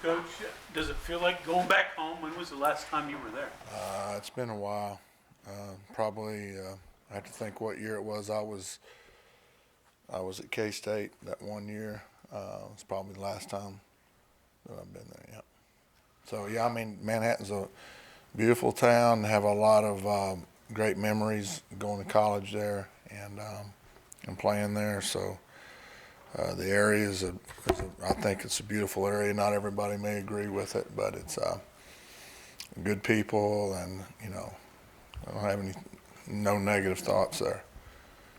Coach, does it feel like going back home? When was the last time you were there? It's been a while. Probably, I have to think what year it was. I was at K-State that one year. It's probably the last time that I've been there, yeah. So, yeah, I mean, Manhattan's a beautiful town. Have a lot of great memories going to college there and playing there. So the area I think it's a beautiful area. Not everybody may agree with it, but it's good people, and I don't have no negative thoughts there.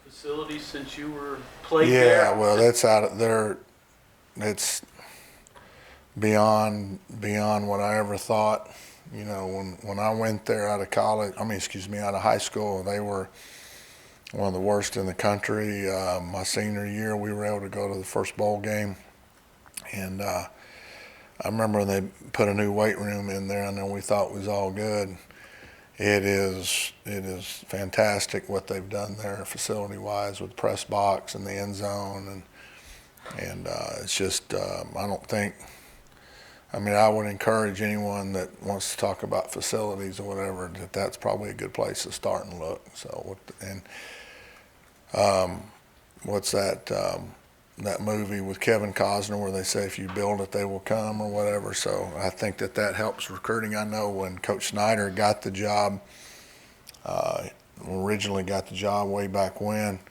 Facilities since you were played there? Yeah, well, that's out of there. It's beyond what I ever thought. When I went there out of college, out of high school, they were one of the worst in the country. My senior year, we were able to go to the first bowl game, and I remember they put a new weight room in there, and then we thought it was all good. It is fantastic what they've done there facility-wise with the press box and the end zone, and it's just I would encourage anyone that wants to talk about facilities or whatever that's probably a good place to start and look. So what's that movie with Kevin Costner where they say if you build it they will come or whatever. So I think that helps recruiting. I know when Coach Snyder got the job, originally got the job way back when,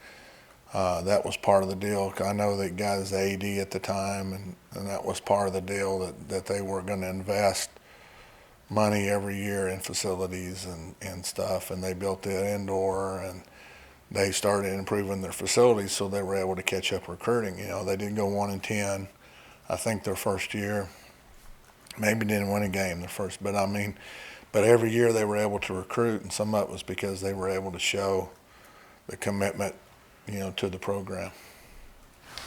that was part of the deal. I know that guy was the AD at the time, and that was part of the deal that they were going to invest money every year in facilities and stuff, and they built the indoor, and they started improving their facilities so they were able to catch up recruiting. They did go 1-10, I think, their first year. Maybe didn't win a game the first, but every year they were able to recruit, and some of it was because they were able to show the commitment to the program.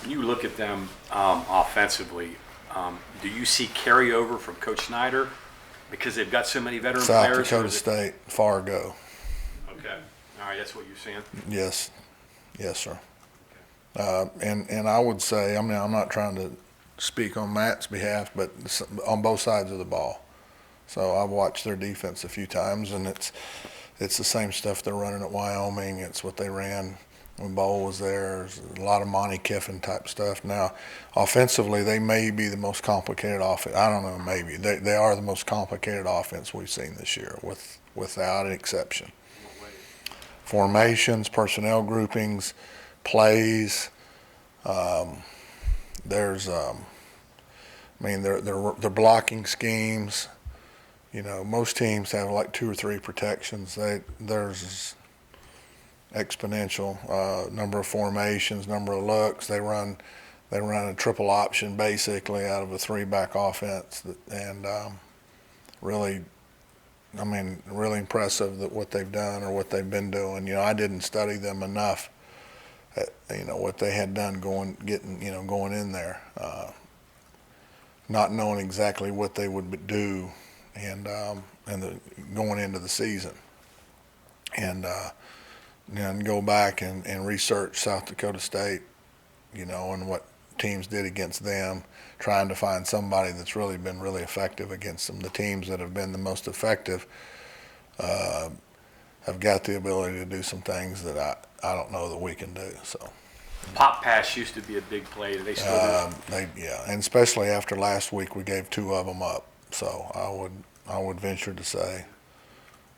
When you look at them offensively, do you see carryover from Coach Snyder because they've got so many veteran South players? Dakota State, Fargo. Okay. All right, that's what you're saying? Yes, sir. Okay. And I would say, I'm not trying to speak on Matt's behalf, but on both sides of the ball. So I've watched their defense a few times, and it's the same stuff they're running at Wyoming. It's what they ran when Bowl was there. There's a lot of Monty Kiffin type stuff. Now, offensively, they may be the most complicated offense. I don't know, maybe. They are the most complicated offense we've seen this year, without an exception. Formations, personnel groupings, plays. Their blocking schemes. Most teams have like 2 or 3 protections. Theirs is exponential. Number of formations, number of looks. They run a triple option basically out of a 3-back offense, and really impressive that what they've done or what they've been doing. I didn't study them enough. What they had done going in there, not knowing exactly what they would do, and going into the season, and go back and research South Dakota State, and what teams did against them, trying to find somebody that's really been really effective against them. The teams that have been the most effective have got the ability to do some things that I don't know that we can do. So Pop pass used to be a big play. Do they still do? And especially after last week, we gave 2 of them up. So I would venture to say,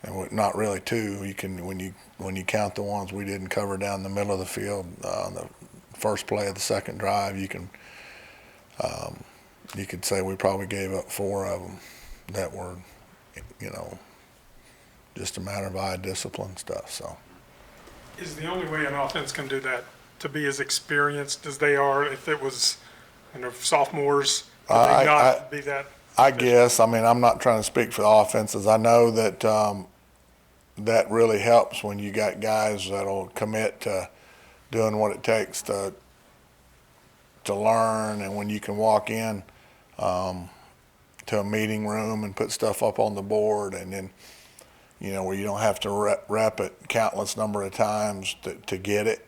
and not really 2. You can when you count the ones we didn't cover down the middle of the field on the first play of the second drive, you could say we probably gave up 4 of them that were, just a matter of eye discipline stuff. So, is the only way an offense can do that to be as experienced as they are? If it was, sophomores, could they not be that? I guess. I'm not trying to speak for the offenses. I know that that really helps when you got guys that'll commit to doing what it takes to learn, and when you can walk in to a meeting room and put stuff up on the board, and then where you don't have to rep it countless number of times to get it.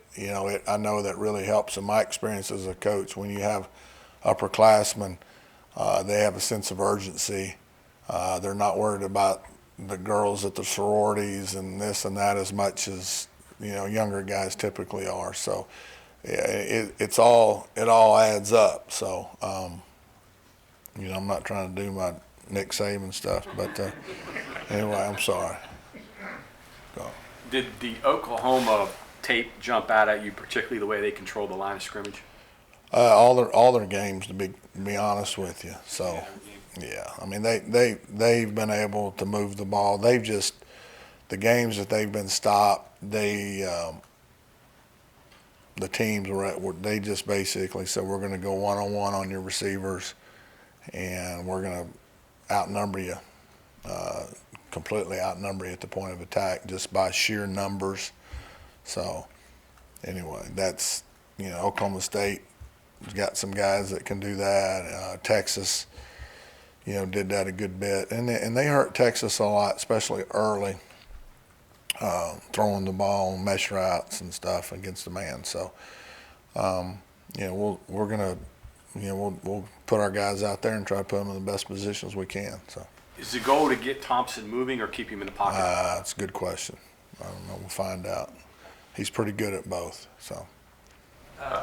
I know that really helps in my experience as a coach when you have upperclassmen They have a sense of urgency. They're not worried about the girls at the sororities and this and that as much as, younger guys typically are. So yeah, it all adds up. So, I'm not trying to do my Nick Saban stuff, but anyway, I'm sorry. Go. Did the Oklahoma tape jump out at you, particularly the way they control the line of scrimmage? All their games, to be honest with you. So, yeah, I mean they've been able to move the ball. They've just the games that they've been stopped. The teams they just basically said we're going to go one-on-one on your receivers, and we're going to outnumber you, completely outnumber you at the point of attack just by sheer numbers. So, anyway, that's Oklahoma State has got some guys that can do that. Texas, did that a good bit, and they hurt Texas a lot, especially early, throwing the ball, mesh routes and stuff against the man. So, we're gonna, we'll put our guys out there and try to put them in the best positions we can. So, is the goal to get Thompson moving or keep him in the pocket? That's a good question. I don't know. We'll find out. He's pretty good at both. So.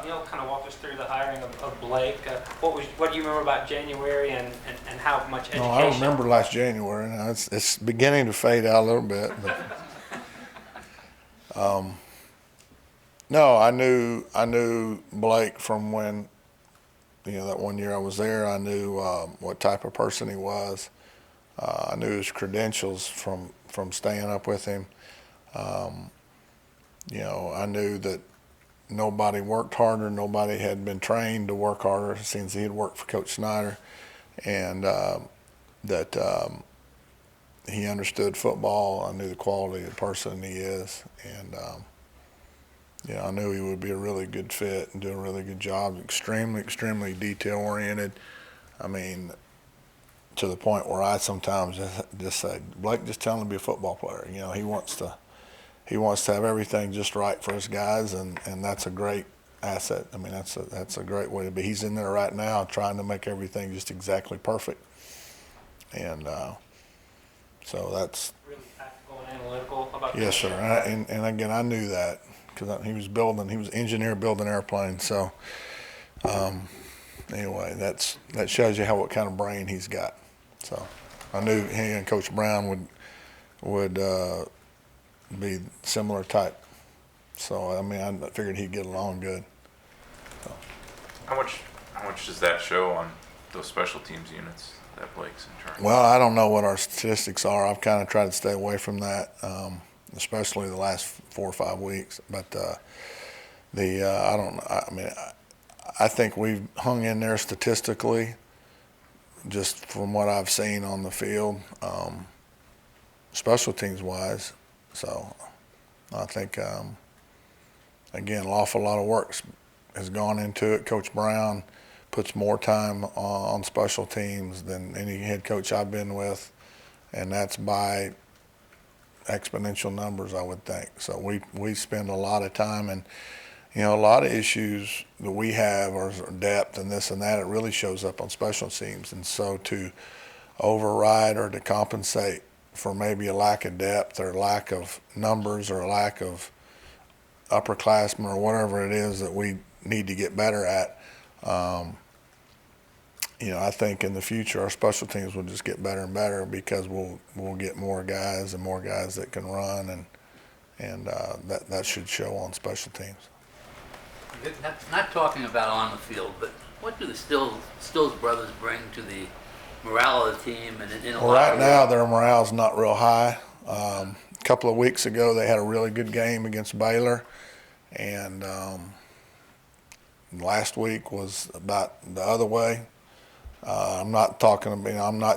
Neil kind of walked us through the hiring of Blake. What do you remember about January and how much education? No, I don't remember last January. Now it's beginning to fade out a little bit. But, no, I knew Blake from when, that one year I was there. I knew what type of person he was. I knew his credentials from staying up with him. I knew that nobody worked harder. Nobody had been trained to work harder since he had worked for Coach Snyder, and that he understood football. I knew the quality of the person he is, and I knew he would be a really good fit and do a really good job. Extremely, extremely detail-oriented. I mean, to the point where I sometimes just say, Blake, just tell him to be a football player. He wants to have everything just right for his guys, and that's a great asset. I mean, that's a great way to be. He's in there right now trying to make everything just exactly perfect. And so that's Really tactical and analytical about. yes, sir. And again, I knew that because he was engineer building airplanes. So anyway, that shows you what kind of brain he's got. So I knew he and Coach Brown would be similar type. So I mean, I figured he'd get along good. So. How much does that show on those special teams units that Blake's in charge? Well, I don't know what our statistics are. I've kind of tried to stay away from that, especially the last 4 or 5 weeks. But I don't know. I mean, I think we've hung in there statistically, just from what I've seen on the field, special teams wise. So I think, again, an awful lot of work has gone into it. Coach Brown puts more time on special teams than any head coach I've been with, and that's by exponential numbers, I would think. So we spend a lot of time, and a lot of issues that we have are depth and this and that. It really shows up on special teams, and so to override or to compensate for maybe a lack of depth or lack of numbers or a lack of upperclassmen or whatever it is that we need to get better at. I think in the future our special teams will just get better and better because we'll get more guys and more guys that can run, and that should show on special teams. Not talking about on the field, but what do the Stills brothers bring to the morale of the team? Well, right now their morale's not real high. A couple of weeks ago they had a really good game against Baylor, and last week was about the other way. I'm not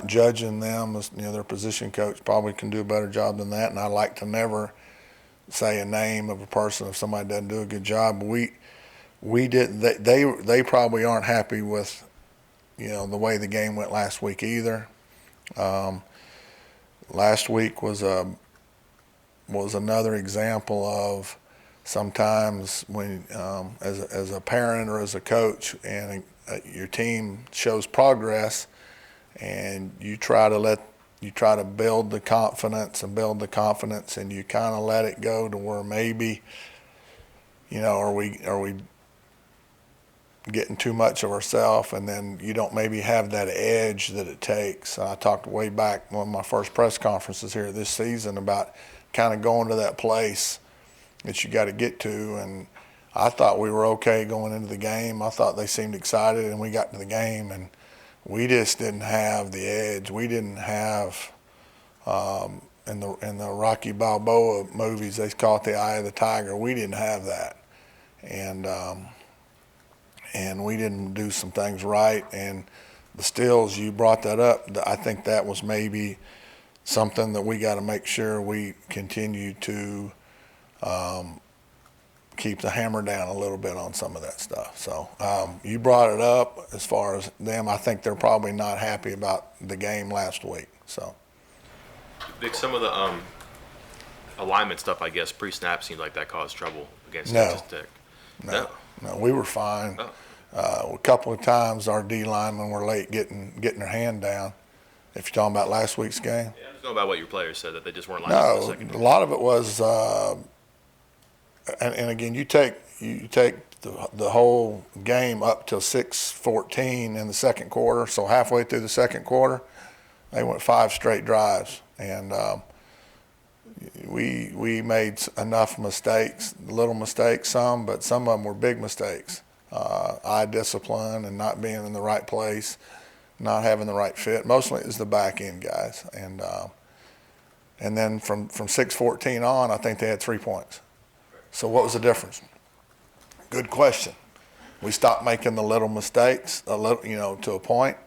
judging them. Their position coach probably can do a better job than that, and I like to never say a name of a person if somebody doesn't do a good job. We did. They probably aren't happy with the way the game went last week either. Last week was another example of sometimes when as a parent or as a coach and your team shows progress, and you try to build the confidence, and you kind of let it go to where maybe, are we getting too much of ourselves, and then you don't maybe have that edge that it takes. I talked way back one of my first press conferences here this season about kind of going to that place that you got to get to, and I thought we were okay going into the game. I thought they seemed excited, and we got to the game, and we just didn't have the edge. We didn't have in the Rocky Balboa movies, they call it the eye of the tiger. We didn't have that, and we didn't do some things right. And the stills, you brought that up. I think that was maybe something that we got to make sure we continue to keep the hammer down a little bit on some of that stuff. So you brought it up as far as them. I think they're probably not happy about the game last week. So, Vic, some of the alignment stuff, I guess, pre-snap seemed like that caused trouble against No. Texas Tech. no, we were fine. Oh. A couple of times our D linemen were late getting their hand down. If you're talking about last week's game. Yeah, I'm just going about what your players said, that they just weren't lined up in the No, second. a lot of it was, and again, you take the whole game up till 6:14 in the second quarter. So halfway through the second quarter, they went 5 straight drives, and we made enough mistakes, little mistakes, but some of them were big mistakes. Eye discipline and not being in the right place, not having the right fit. Mostly it was the back end guys, and then from 6:14 on, I think they had 3 points. So what was the difference? Good question. We stopped making the little mistakes, to a point,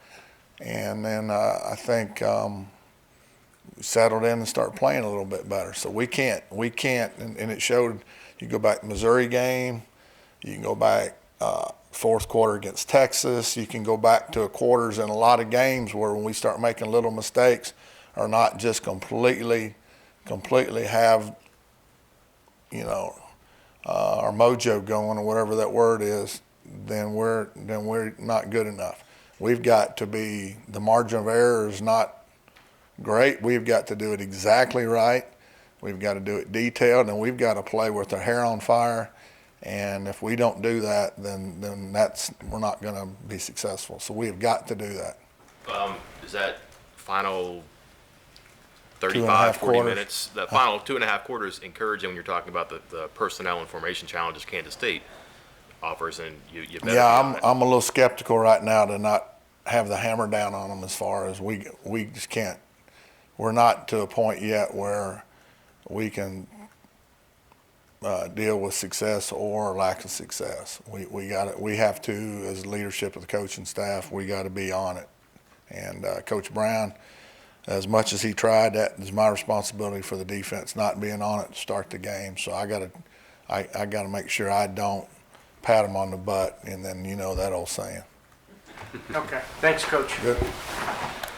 and then I think we settled in and started playing a little bit better. So we can't, and it showed. You go back to Missouri game, you can go back fourth quarter against Texas. You can go back to quarters in a lot of games where when we start making little mistakes, or not just completely have, our mojo going, or whatever that word is, then we're not good enough. We've got to be, the margin of error is not great. We've got to do it exactly right. We've got to do it detailed, and we've got to play with our hair on fire. And if we don't do that, then we're not going to be successful. So we have got to do that. Is that final 2.5 35, 40 quarters. minutes, that final 2.5 quarters encouraging when you're talking about the personnel and formation challenges Kansas State offers, and you better be on it. I'm a little skeptical right now to not have the hammer down on them, as far as we just can't. We're not to a point yet where we can deal with success or lack of success. We have to, as leadership of the coaching staff, we got to be on it. And Coach Brown, as much as he tried, that is my responsibility for the defense not being on it to start the game. So I got to make sure I don't pat him on the butt, and then that old saying. Okay, thanks, Coach. Good.